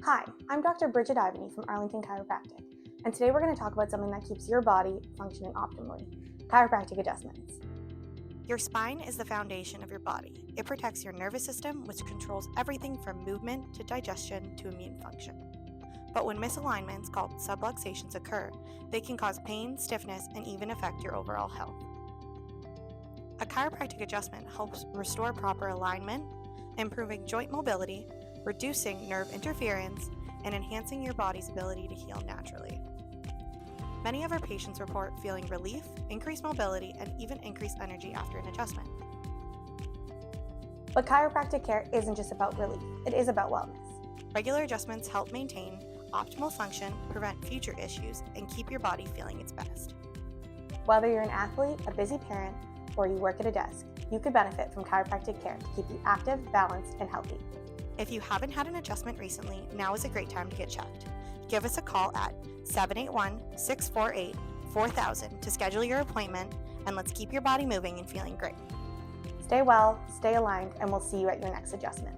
Hi, I'm Dr. Bridget Ivanyi from Arlington Chiropractic, and today we're going to talk about something that keeps your body functioning optimally: chiropractic adjustments. Your spine is the foundation of your body. It protects your nervous system, which controls everything from movement to digestion to immune function. But when misalignments, called subluxations, occur, they can cause pain, stiffness, and even affect your overall health. A chiropractic adjustment helps restore proper alignment, improving joint mobility, reducing nerve interference, and enhancing your body's ability to heal naturally. Many of our patients report feeling relief, increased mobility, and even increased energy after an adjustment. But chiropractic care isn't just about relief, it is about wellness. Regular adjustments help maintain optimal function, prevent future issues, and keep your body feeling its best. Whether you're an athlete, a busy parent, or you work at a desk, you could benefit from chiropractic care to keep you active, balanced, and healthy. If you haven't had an adjustment recently, now is a great time to get checked. Give us a call at 781-648-4000 to schedule your appointment, and let's keep your body moving and feeling great. Stay well, stay aligned, and we'll see you at your next adjustment.